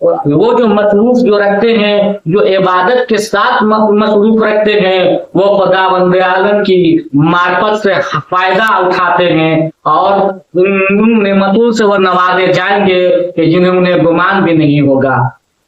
وہ جو مصروف جو رکھتے ہیں، جو عبادت کے ساتھ مصروف رکھتے ہیں، وہ خداوند عالم کی معرفت سے فائدہ اٹھاتے ہیں اور ان نعمتوں سے وہ نوازے جائیں گے کہ جنہیں انہیں گمان بھی نہیں ہوگا۔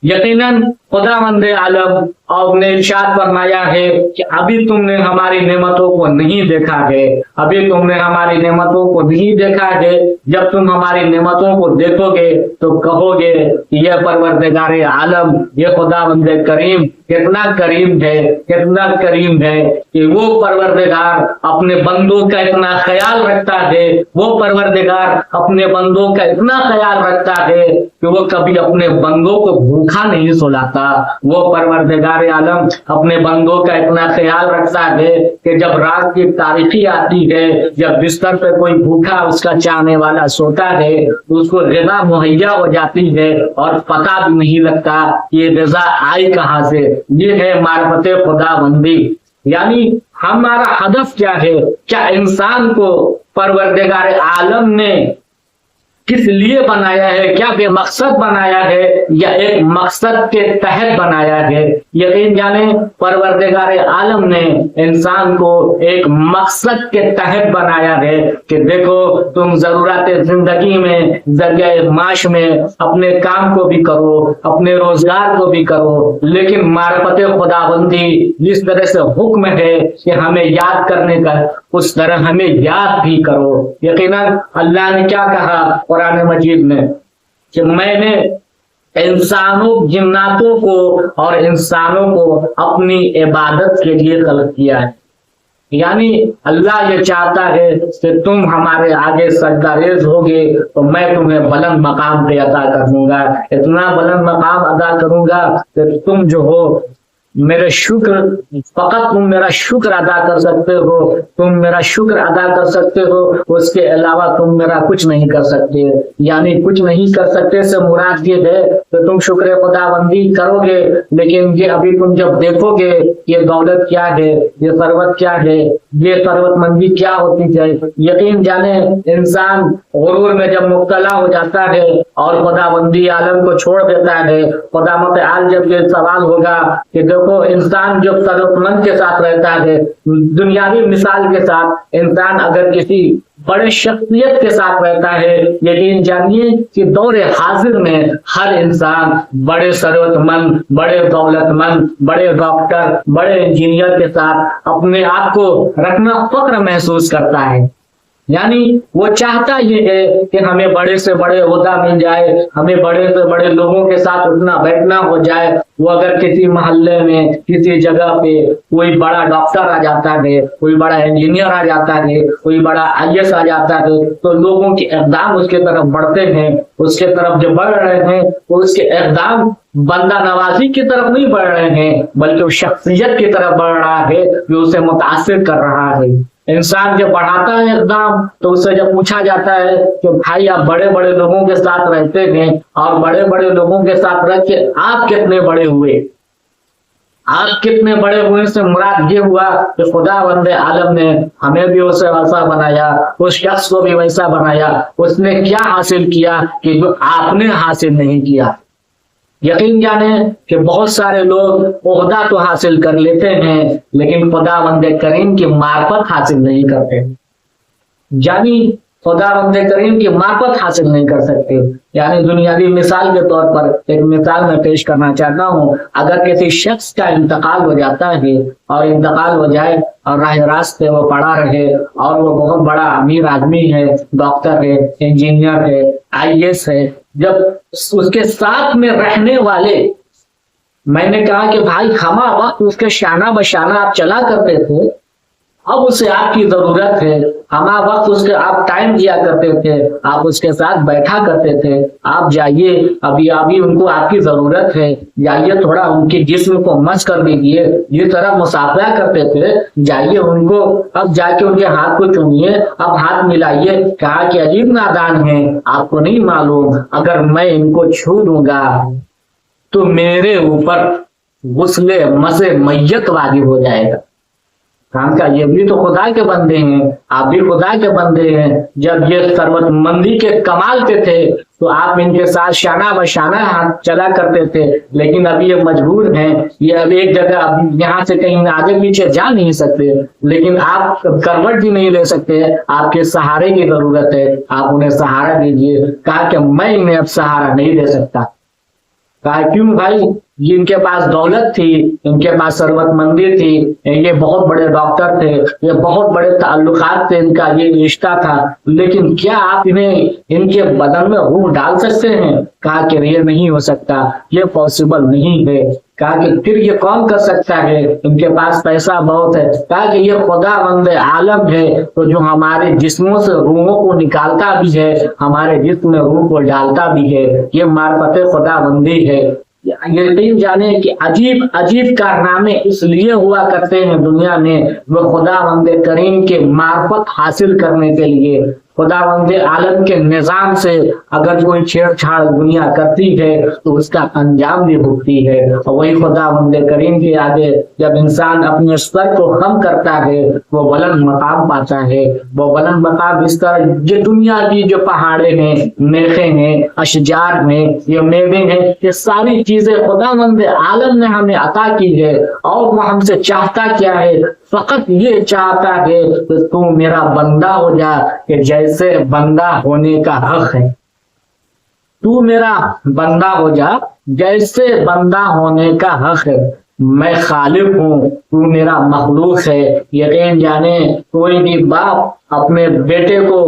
یقیناً خداوند عالم اور نے ارشاد فرمایا ہے کہ ابھی تم نے ہماری نعمتوں کو نہیں دیکھا ہے، ابھی تم نے ہماری نعمتوں کو نہیں دیکھا ہے، جب تم ہماری نعمتوں کو دیکھو گے تو کہو گے کہ یہ پروردگار عالم، یہ خداوند کریم کتنا کریم ہے، کتنا کریم ہے کہ وہ پروردگار اپنے بندوں کا اتنا خیال رکھتا ہے، وہ پروردگار اپنے بندوں کا اتنا خیال رکھتا ہے کہ وہ کبھی اپنے بندوں کو بھوکا نہیں سلاتا۔ وہ پروردگار عالم اپنے بندوں کا اتنا خیال رکھتا ہے کہ جب رات کی تاریکی آتی ہے، جب بستر پہ کوئی بھوکا اس کا چاہنے والا سوتا ہے تو اس کو غذا مہیا ہو جاتی ہے اور پتہ بھی نہیں لگتا یہ غذا آئی کہاں سے۔ یہ ہے معرفت خدا بندی۔ یعنی ہمارا ہدف کیا ہے؟ کیا انسان کو پروردگار عالم نے کس لیے بنایا ہے؟ کیا بے مقصد بنایا ہے یا ایک مقصد کے تحت بنایا ہے؟ یقین جانے پروردگار عالم نے انسان کو ایک مقصد کے تحت بنایا ہے کہ دیکھو تم ضرورت زندگی میں، ذریعہ معاش میں اپنے کام کو بھی کرو، اپنے روزگار کو بھی کرو، لیکن معرفت خداوندی جس طرح سے حکم ہے کہ ہمیں یاد کرنے کا، اس طرح ہمیں یاد بھی کرو۔ یقیناً اللہ نے کیا کہا قرآن مجید میں کہ میں نے انسانوں، جناتوں کو اور انسانوں کو اپنی عبادت کے لیے خلق کیا ہے۔ یعنی اللہ یہ چاہتا ہے کہ تم ہمارے آگے سجدہ ریز ہوگے تو میں تمہیں بلند مقام پہ عطا کروں گا، اتنا بلند مقام ادا کروں گا کہ تم جو ہو میرے شکر، فقط تم میرا شکر ادا کر سکتے ہو، تم میرا شکر ادا کر سکتے ہو، اس کے علاوہ تم میرا کچھ نہیں کر سکتے۔ یعنی کچھ نہیں کر سکتے سے مراد یہ ہے کہ تم شکر خداوندی کرو گے، لیکن یہ ابھی تم جب دیکھو گے یہ دولت کیا ہے، یہ ثروت کیا ہے، یہ ثروت مندی کیا ہوتی ہے، یقین جانے انسان غرور میں جب مبتلا ہو جاتا ہے اور خداوندی عالم کو چھوڑ دیتا ہے، خدا متعال جب یہ سوال ہوگا کہ دیکھو انسان جو ثروت مند کے ساتھ رہتا ہے، دنیاوی مثال کے ساتھ انسان اگر کسی بڑے شخصیت کے ساتھ رہتا ہے، یقین جانیے کہ دور حاضر میں ہر انسان بڑے ثروت مند، بڑے دولت مند، بڑے ڈاکٹر، بڑے انجینئر کے ساتھ اپنے آپ کو رکھنا فخر محسوس کرتا ہے۔ یعنی وہ چاہتا یہ ہے کہ ہمیں بڑے سے بڑے عہدہ مل جائے، ہمیں بڑے سے بڑے لوگوں کے ساتھ اٹھنا بیٹھنا ہو جائے۔ وہ اگر کسی محلے میں، کسی جگہ پہ کوئی بڑا ڈاکٹر آ جاتا ہے، کوئی بڑا انجینئر آ جاتا ہے، کوئی بڑا IAS آ جاتا ہے تو لوگوں کے اقدام اس کے طرف بڑھتے ہیں، اس کے طرف جو بڑھ رہے ہیں تو اس کے اقدام بندہ نوازی کی طرف نہیں بڑھ رہے ہیں بلکہ وہ شخصیت کی طرف بڑھ رہا ہے جو اسے متاثر کر رہا ہے۔ انسان جب بڑھاتا ہے اقدام تو اس سے جب پوچھا جاتا ہے کہ بھائی آپ بڑے بڑے لوگوں کے ساتھ رہتے ہیں اور بڑے بڑے لوگوں کے ساتھ رہ کے آپ کتنے بڑے ہوئے، آپ کتنے بڑے ہوئے سے مراد یہ ہوا کہ خداوند عالم نے ہمیں بھی اسے ویسا بنایا، اس شخص کو بھی ویسا بنایا۔ اس نے کیا حاصل کیا کہ جو آپ نے حاصل نہیں کیا۔ یقین جانے کہ بہت سارے لوگ عہدہ تو حاصل کر لیتے ہیں لیکن خداوند کریم کی معرفت حاصل نہیں کرتے، یعنی خداوند کریم کی معرفت حاصل نہیں کر سکتے۔ یعنی دنیاوی مثال کے طور پر ایک مثال میں پیش کرنا چاہتا ہوں۔ اگر کسی شخص کا انتقال ہو جاتا ہے اور انتقال ہو جائے اور راہ راست پہ وہ پڑا رہے اور وہ بہت بڑا امیر آدمی ہے، ڈاکٹر ہے، انجینئر ہے، IAS ہے، جب اس کے ساتھ میں رہنے والے، میں نے کہا کہ بھائی ہمہ وقت اس کے شانہ بشانہ آپ چلا کرتے تھے، اب اسے آپ کی ضرورت ہے، ہمہ وقت اس کے آپ ٹائم دیا کرتے تھے، آپ اس کے ساتھ بیٹھا کرتے تھے، آپ جائیے ابھی ان کو آپ کی ضرورت ہے، جائیے تھوڑا ان کے جسم کو مس کر دیجیے، جس طرح مسافرہ کرتے تھے جائیے ان کو، اب جا کے ان کے ہاتھ کو چومیے، اب ہاتھ ملائیے۔ کہا کہ عجیب نادان ہے، آپ کو نہیں معلوم اگر میں ان کو چھو دوں گا تو میرے اوپر غسل مس میت واجب ہو جائے گا۔ ہم کا یہ بھی تو خدا کے بندے ہیں، آپ بھی خدا کے بندے ہیں۔ جب یہ ثروت مندی کے کمال پہ تھے تو آپ ان کے ساتھ شانہ بشانہ ہاتھ چلا کرتے تھے، لیکن اب یہ مجبور ہیں، یہ اب ایک جگہ اب یہاں سے کہیں آگے پیچھے جا نہیں سکتے، لیکن آپ کروٹ بھی نہیں لے سکتے، آپ کے سہارے کی ضرورت ہے، آپ انہیں سہارا دیجیے۔ کہا کہ میں انہیں اب سہارا نہیں دے سکتا۔ کہا کیوں بھائی؟ یہ ان کے پاس دولت تھی، ان کے پاس ثروت مندی تھی، یہ بہت بڑے ڈاکٹر تھے، یہ بہت بڑے تعلقات تھے، ان کا یہ رشتہ تھا، لیکن کیا آپ انہیں ان کے بدن میں روح ڈال سکتے ہیں؟ کہا کہ یہ نہیں ہو سکتا، یہ پاسبل نہیں ہے۔ کہا کہ پھر یہ کون کر سکتا ہے؟ ان کے پاس پیسہ بہت ہے۔ کہا کہ یہ خدا بند عالم ہے تو جو ہمارے جسموں سے روحوں کو نکالتا بھی ہے، ہمارے جسم میں روح کو ڈالتا بھی ہے، یہ معرفت خدا بندی ہے۔ یقین جانے کہ عجیب عجیب کارنامے اس لیے ہوا کرتے ہیں دنیا میں، وہ خدا بند کریم کے معرفت حاصل کرنے کے لیے۔ خدا بند عالم کے نظام سے اگر کوئی چھیڑ چھاڑ دنیا کرتی ہے تو اس کا انجام بھی بھگتی ہے، اور وہی خدا بند کریم کے آگے جب انسان اپنے سر کو خم کرتا ہے وہ بلند مقام پاتا ہے۔ وہ بلند مقام اس طرح، یہ دنیا کی جو پہاڑے ہیں، میخیں ہیں، اشجار ہیں، یہ میوے ہیں، یہ ساری چیزیں خدا بند عالم نے ہمیں عطا کی ہے، اور وہ ہم سے چاہتا کیا ہے؟ فقط یہ چاہتا ہے کہ تو میرا بندہ ہو جا، کہ جیسے بندہ ہونے کا حق ہے، تو میرا بندہ ہو جا جیسے بندہ ہونے کا حق ہے۔ میں خالق ہوں، تو میرا مخلوق ہے۔ یقین جانے کوئی بھی باپ اپنے بیٹے کو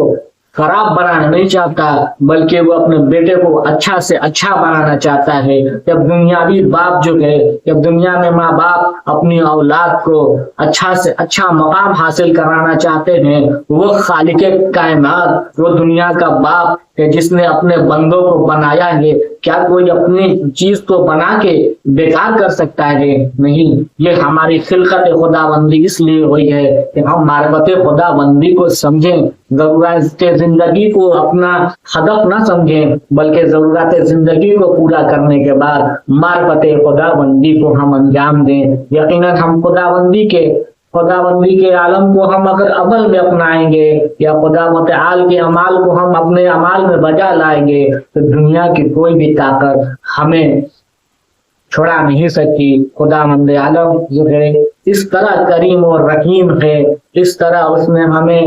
خراب بنانا نہیں چاہتا، بلکہ وہ اپنے بیٹے کو اچھا سے اچھا بنانا چاہتا ہے۔ جب دنیاوی باپ جو ہے، جب دنیا میں ماں باپ اپنی اولاد کو اچھا سے اچھا مقام حاصل کرانا چاہتے ہیں، وہ خالق کائنات، وہ دنیا کا باپ کہ جس نے اپنے بندوں کو بنایا ہے، کیا کوئی اپنی چیز کو بنا کے بیکار کر سکتا ہے؟ نہیں۔ یہ ہماری خلقت خدا بندی اس لیے ہوئی ہے کہ ہم معرفت خدا بندی کو سمجھیں، ضرورت زندگی کو اپنا ہدف نہ سمجھیں، بلکہ ضرورت زندگی کو پورا کرنے کے بعد معرفت خدا بندی کو ہم انجام دیں۔ یقیناً ہم خدا بندی کے عالم کو ہم اگر عمل میں اپنائیں گے، یا خدا متعال کے اعمال کو ہم اپنے اعمال میں بجا لائیں گے، تو دنیا کی کوئی بھی طاقت ہمیں چھڑا نہیں سکتی۔ خدا مند عالم جو ہے اس طرح کریم اور رحیم ہے، اس طرح اس نے ہمیں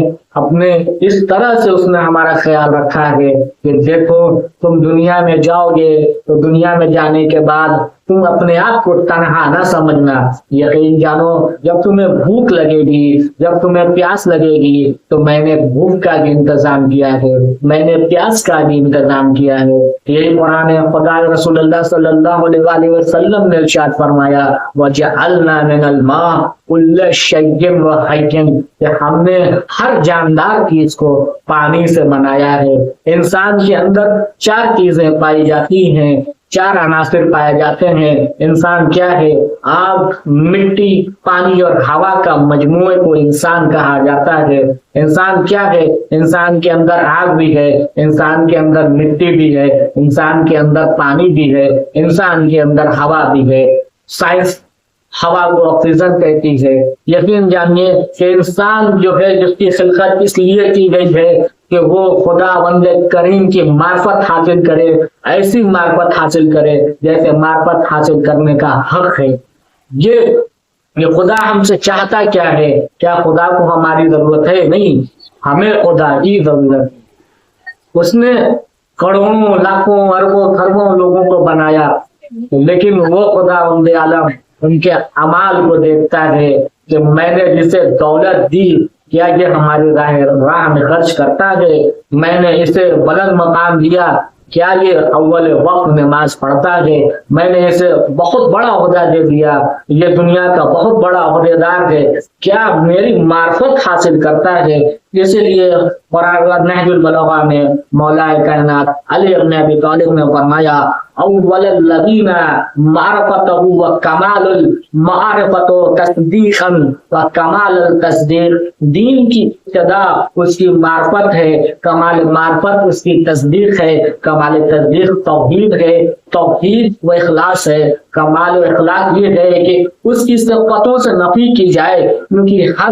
اس طرح سے اس نے ہمارا خیال رکھا ہے کہ دیکھو تم دنیا میں جاؤ گے تو دنیا میں جانے کے بعد تم اپنے آپ کو تنہا نہ سمجھنا۔ یقین جانو جب تمہیں بھوک لگے گی، جب تمہیں پیاس لگے گی، تو میں نے بھوک کا بھی انتظام کیا ہے، میں نے پیاس کا بھی انتظام کیا ہے۔ یہی قرآن خدا رسول اللہ صلی اللہ علیہ وآلہ وسلم نے ارشاد فرمایا وَجَعَلْنَا مِنَ الْمَاءِ كُلَّ شَيْءٍ وَحَيٍّ، کہ ہم نے ہر جاندار چیز کو پانی سے بنایا ہے۔ انسان کے اندر 4 چیزیں پائی جاتی ہیں، 4 عناصر پائے جاتے ہیں۔ انسان کیا ہے؟ آگ، مٹی، پانی اور ہوا کا مجموعے کو انسان کہا جاتا ہے۔ انسان کیا ہے؟ انسان کے اندر آگ بھی ہے، انسان کے اندر مٹی بھی ہے، انسان کے اندر پانی بھی ہے، انسان کے اندر ہوا بھی ہے۔ سائنس ہوا کو آکسیجن کہتی ہے۔ یقین جانیے کہ انسان جو ہے جس کی خلقت اس لیے کی گئی ہے کہ وہ خدا بند کریم کی معرفت حاصل کرے، ایسی معرفت حاصل کرے جیسے معرفت حاصل کرنے کا حق ہے۔ یہ خدا ہم سے چاہتا کیا ہے؟ کیا خدا کو ہماری ضرورت ہے؟ نہیں، ہمیں خدا کی ضرورت ہے۔ اس نے کروڑوں، لاکھوں، اربوں، خربوں لوگوں کو بنایا، لیکن وہ خدا بند عالم ان کے اعمال کو دیکھتا ہے کہ میں نے جسے دولت دی کیا یہ ہماری راہ میں خرچ کرتا ہے؟ میں نے اسے بلند مقام دیا کیا یہ اول وقت نماز پڑھتا ہے؟ میں نے اسے بہت بڑا عہدہ دے دیا، یہ دنیا کا بہت بڑا عہدیدار ہے، کیا میری معرفت حاصل کرتا ہے؟ اسی لیے قرآن نہج البلاغہ میں مولا کائنات علی ابن ابی طالب نے فرمایا اول الذین معرفتہ و کمال المعرفت تصدیقا و کمال التصدیق، دین کی ابتدا اس کی معرفت ہے، کمال معرفت اس کی تصدیق ہے، کمال تصدیق توحید ہے، توحید و اخلاص ہے، کمال و اخلاص یہ ہے کہ اس کی صفتوں سے نفی کی جائے، کیونکہ ہر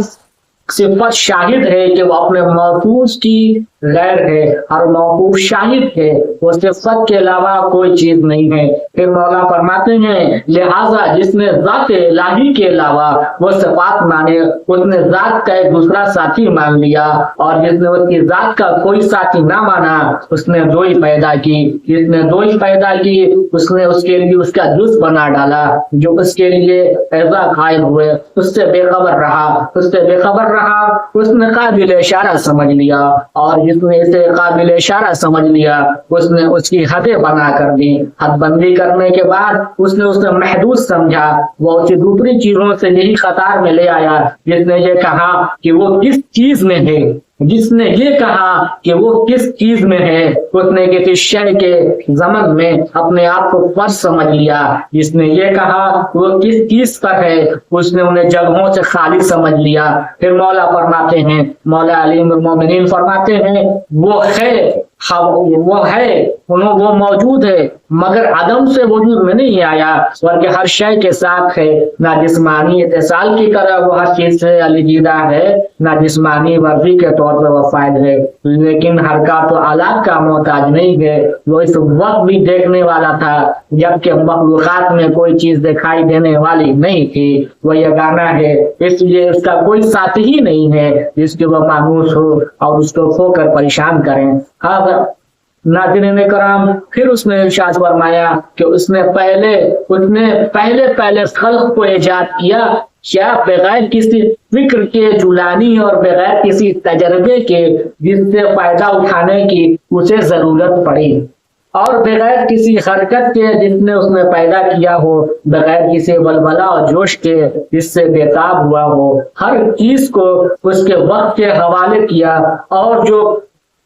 صفت شاہد ہے کہ وہ اپنے موصوف کی غیر ہے اور موصوف شاہد ہے، وہ صفت کے علاوہ کوئی چیز نہیں ہے۔ پھر مولا فرماتے ہیں لہذا جس نے ذات الہی کے علاوہ وہ صفات مانے، اس نے ذات کا ایک دوسرا ساتھی مان لیا، اور جس نے اس کی ذات کا کوئی ساتھی نہ مانا اس نے دوئی پیدا کی، جس نے دوئی پیدا کی اس نے اس کے لیے اس کا جز بنا ڈالا، جو اس کے لیے ایسا قائل ہوئے اس سے بے خبر رہا، اس سے بے خبر رہا، اس نے قابل اشارہ سمجھ لیا، اور جس نے اسے قابل اشارہ سمجھ لیا اس نے اس کی حدیں بنا کر دی، حد بندی کرنے کے بعد اس نے اسے محدود سمجھا، وہ اسے دوسری چیزوں سے یہی قطار میں لے آیا، جس نے یہ کہا کہ وہ کس چیز میں ہے، جس نے یہ کہا کہ وہ کس چیز میں ہے، اس نے کسی شے کے ضمن میں اپنے آپ کو فرض سمجھ لیا، جس نے یہ کہا وہ کس چیز پر ہے اس نے انہیں جگہوں سے خالی سمجھ لیا۔ پھر مولا فرماتے ہیں، مولا علیم المومنین فرماتے ہیں وہ ہے وہ موجود ہے مگر عدم سے وجود میں نہیں آیا، بلکہ ہر شے کے ساتھ ہے، نہ جسمانی اتصال کی طرح وہ ہر چیز سے علیحدہ ہے، نہ جسمانی ورزی کے طور پر وہ فائد ہے، لیکن حرکات و آلات کا محتاج نہیں ہے، وہ اس وقت بھی دیکھنے والا تھا جبکہ مخلوقات میں کوئی چیز دکھائی دینے والی نہیں تھی، وہ یگانہ ہے، اس لیے اس کا کوئی ساتھی ہی نہیں ہے جس کے وہ مانوس ہو اور اس کو کھو کر پریشان کریں۔ ناظرین کرام، پھر اس نے ارشاد فرمایا کہ اس نے پہلے خلق کو ایجاد کیا، کیا بغیر کسی فکر کے جولانی اور بغیر کسی تجربے کے جس سے فائدہ اٹھانے کی اسے ضرورت پڑی، اور بغیر کسی حرکت کے جس نے اس نے پیدا کیا ہو، بغیر کسی ولولہ اور جوش کے جس سے بےتاب ہوا ہو، ہر چیز کو اس کے وقت کے حوالے کیا، اور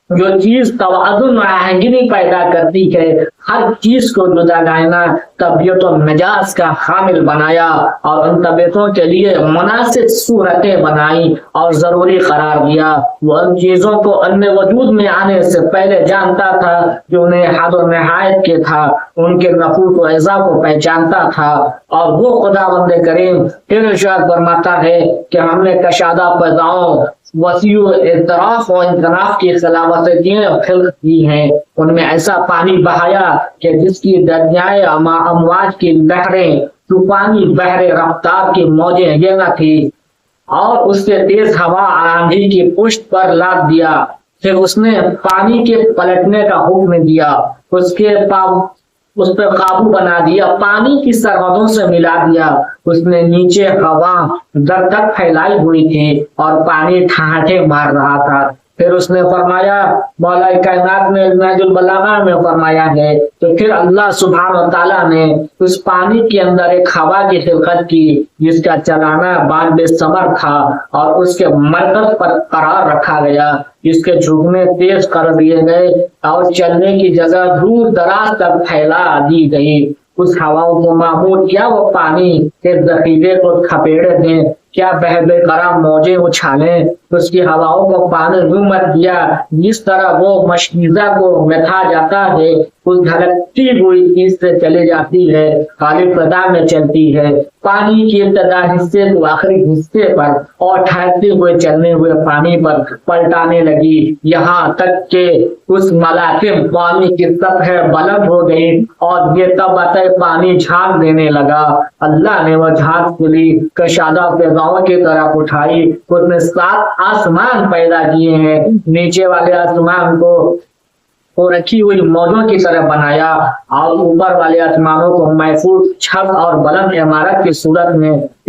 جو چیز توازن و آہنگی پیدا کرتی ہے ہر چیز کو جداگانہ طبیعت و مزاج کا حامل بنایا، اور ان طبیعتوں کے لیے مناسب صورتیں بنائی اور ضروری قرار دیا۔ وہ ان چیزوں کو ان وجود میں آنے سے پہلے جانتا تھا جو انہیں حد و نہایت کے تھا، ان کے نفوس و اعضاء کو پہچانتا تھا، اور وہ خداوند کریم پھر ارشاد فرماتا ہے کہ ہم نے کشادہ فضاؤں، وسیع اعتراف و انصراف کی خلاوتیں خلق کی ہیں، ان میں ایسا پانی بہایا کہ جس کی دریائے امواج کی لہریں طوفانی بحر رفتار کی موجیں یہ نہ تھی، اور اس سے تیز ہوا آندھی کی پشت پر لاد دیا، پھر اس نے پانی کے پلٹنے کا حکم دیا، اس پہ قابو بنا دیا، پانی کی سرحدوں سے ملا دیا، اس نے نیچے ہوا در تک پھیلائی ہوئی تھی اور پانی ٹھاٹھے مار رہا تھا۔ پھر اس نے فرمایا، مولا کائنات نے نہج البلاغہ میں فرمایا ہے تو پھر اللہ سبحانہ و تعالیٰ نے اس پانی کے اندر ایک ہوا کی خلقت کی جس کا چلانا باد ثمر تھا، اور اس کے مرکز پر قرار رکھا گیا، جس کے جھکنے تیز کر دیے گئے اور چلنے کی جگہ دور دراز تک پھیلا دی گئی۔ اس ہواؤں کو معمول کیا وہ پانی کے ذخیرے کو کھپیڑے دیں، کیا بہ بے قرار موجیں اچھالیں، اس کی ہواؤں کو پانی یوں مت دیا جس طرح وہ مشکیزہ کو مٹھا جاتا ہے، اس دھڑکتی ہوئی چیز سے چلی جاتی ہے، خالی فضا میں چلتی ہے، پانی کی ابتدا حصے کو آخری حصے پر اور ٹھہرتے ہوئے چلنے ہوئے پانی پر پلٹانے لگی، یہاں تک کہ اس ملاکم پانی کی سطح بلند ہو گئی اور یہ تباطۂ پانی جھاگ دینے لگا۔ اللہ نے وہ جھاگ کھلی کشادہ فضاؤں کی طرف اٹھائی، اس نے 7 آسمان پیدا کیے ہیں، نیچے والے آسمان کو رکھی ہوئی موجوں کی طرح بنایا، اور اوپر والے آسمانوں کو محفوظ چھت اور بلند عمارت کی صورت میں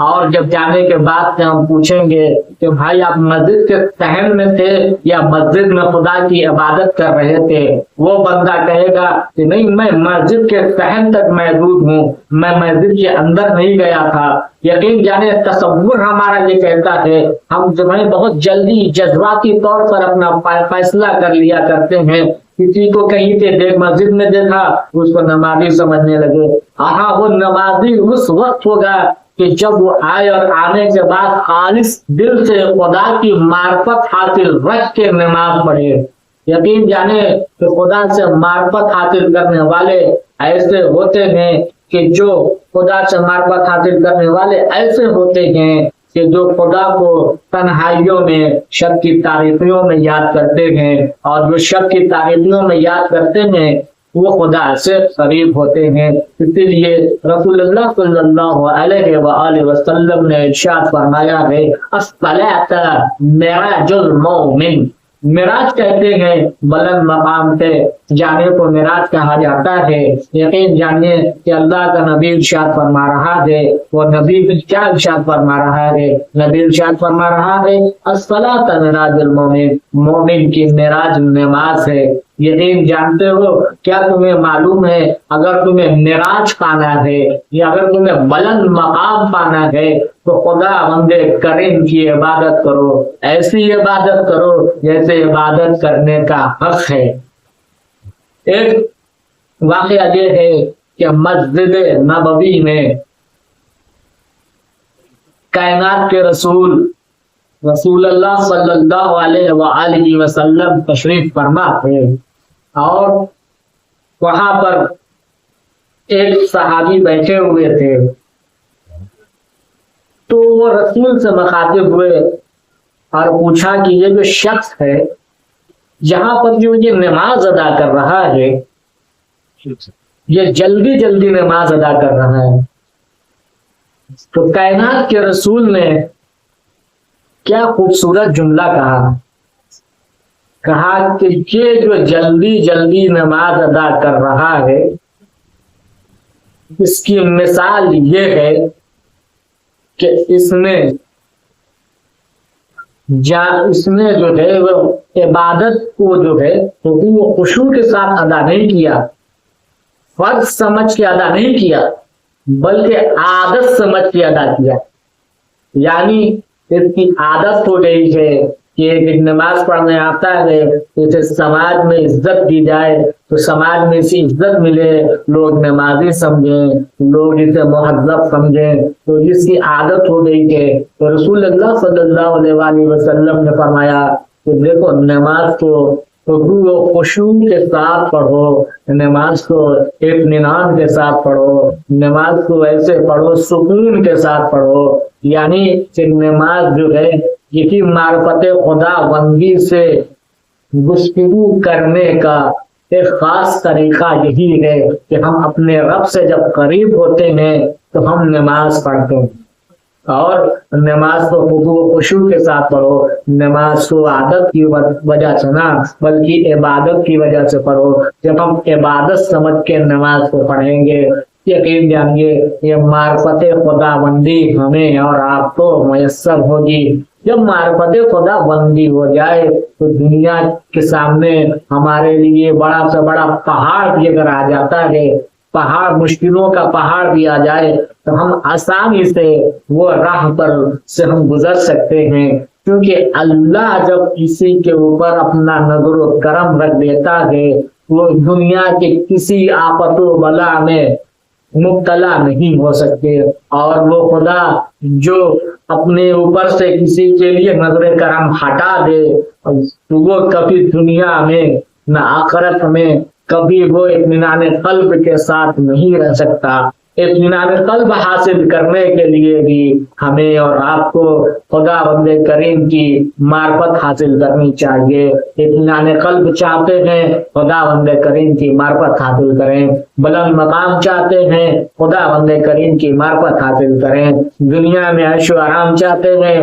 اور جب جانے کے بعد سے ہم پوچھیں گے کہ بھائی آپ مسجد کے صحن میں تھے یا مسجد میں خدا کی عبادت کر رہے تھے، وہ بندہ کہے گا کہ نہیں، میں مسجد کے صحن تک موجود ہوں، میں مسجد کے اندر نہیں گیا تھا۔ یقین جانے تصور ہمارا یہ کہتا ہے، ہم جو ہے بہت جلدی جذباتی طور پر اپنا فیصلہ کر لیا کرتے ہیں۔ کسی کو کہیں پہ دیکھ مسجد میں دیکھا، اس کو نمازی سمجھنے لگے۔ ہاں، وہ نمازی اس وقت ہوگا کہ جب وہ آئے اور آنے کے بعد خالص دل سے خدا کی معرفت حاصل رکھ کے نماز پڑھے۔ یقین جانے کہ خدا سے معرفت حاصل کرنے والے ایسے ہوتے ہیں کہ جو خدا سے معرفت حاصل کرنے والے ایسے ہوتے ہیں کہ جو خدا کو تنہائیوں میں شب کی تاریکیوں میں یاد کرتے ہیں، اور جو شب کی تاریکیوں میں یاد کرتے ہیں وہ خدا سے قریب ہوتے ہیں۔ اسی لیے رسول اللہ صلی اللہ علیہ وآلہ وسلم نے ارشاد فرمایا ہے، الصلاۃ معراج المومن۔ معراج کہتے ہیں بلند مقام پہ جانے کو معراج کہا جاتا ہے۔ یقین جانیے کہ اللہ کا نبی ارشاد فرما رہا ہے، وہ نبی کیا ارشاد فرما رہا ہے؟ نبی ارشاد فرما رہا ہے، الصلاۃ معراج المومن، مومن کی معراج نماز ہے۔ یقین جانتے ہو، کیا تمہیں معلوم ہے اگر تمہیں معراج پانا ہے یا اگر تمہیں بلند مقام پانا ہے تو خدا بندے کریم کی عبادت کرو، ایسی عبادت کرو جیسے عبادت کرنے کا حق ہے۔ ایک واقعہ یہ ہے کہ مسجد نبوی میں کائنات کے رسول اللہ صلی اللہ علیہ وآلہ وسلم تشریف فرما تھے، اور وہاں پر ایک صحابی بیٹھے ہوئے تھے، تو وہ رسول سے مخاطب ہوئے اور پوچھا کہ یہ جو شخص ہے جہاں پر جو یہ نماز ادا کر رہا ہے، یہ جلدی جلدی نماز ادا کر رہا ہے، تو کائنات کے رسول نے کیا خوبصورت جملہ کہا کہ یہ جو جلدی جلدی نماز ادا کر رہا ہے، اس کی مثال یہ ہے کہ اس نے جو ہے وہ عبادت کو جو ہے وہ خشوع کے ساتھ ادا نہیں کیا، فرض سمجھ کے ادا نہیں کیا، بلکہ عادت سمجھ کے ادا کیا۔ یعنی اس کی عادت ہو گئی ہے کہ ایک نماز پڑھنے آتا ہے، اسے سماج میں عزت دی جائے تو سماج میں اسی عزت ملے، لوگ نمازی سمجھیں، لوگ اسے مہذب سمجھیں، تو جس کی عادت ہو گئی ہے۔ تو رسول اللہ صلی اللہ علیہ وآلہ وسلم نے فرمایا کہ دیکھو، نماز کو خضوع و خشوع کے ساتھ پڑھو، نماز کو اطمینان کے ساتھ پڑھو، نماز کو ایسے پڑھو سکون کے ساتھ پڑھو۔ یعنی کہ نماز جو ہے کسی معرفت خدا بندی سے گفتگو کرنے کا ایک خاص طریقہ یہی ہے کہ ہم اپنے رب سے جب قریب ہوتے ہیں تو ہم نماز پڑھتے ہیں، اور نماز کو خضوع و خشوع کے ساتھ پڑھو، نماز کو عادت کی وجہ سے نہ بلکہ عبادت کی وجہ سے پڑھو۔ جب ہم عبادت سمجھ کے نماز کو پڑھیں گے، یقین جانیے یہ معرفت خدا بندی ہمیں اور آپ کو میسر ہوگی۔ جب معرفت خدا بندی ہو جائے تو دنیا کے سامنے ہمارے لیے بڑا سے بڑا پہاڑ بھی اگر آ جاتا ہے، پہاڑ مشکلوں کا پہاڑ بھی آ جائے تو ہم آسانی سے وہ راہ پر سے ہم گزر سکتے ہیں، کیونکہ اللہ جب کسی کے اوپر اپنا نظر و کرم رکھ دیتا ہے وہ دنیا کے کسی آفت و بلا میں مبتلا نہیں ہو سکتے۔ اور وہ خدا جو اپنے اوپر سے کسی کے لیے نظر کرم ہٹا دے تو وہ کبھی دنیا میں نہ آخرت میں کبھی وہ اطمینان قلب کے ساتھ نہیں رہ سکتا۔ اطمینان قلب حاصل کرنے کے لیے بھی ہمیں اور آپ کو خدا بند کریم کی معرفت حاصل کرنی چاہیے۔ اطمینان قلب چاہتے ہیں، خدا بند کریم کی معرفت حاصل کریں۔ بلند مقام چاہتے ہیں، خدا بند کریم کی معرفت حاصل کریں۔ دنیا میں عیش و آرام چاہتے ہیں،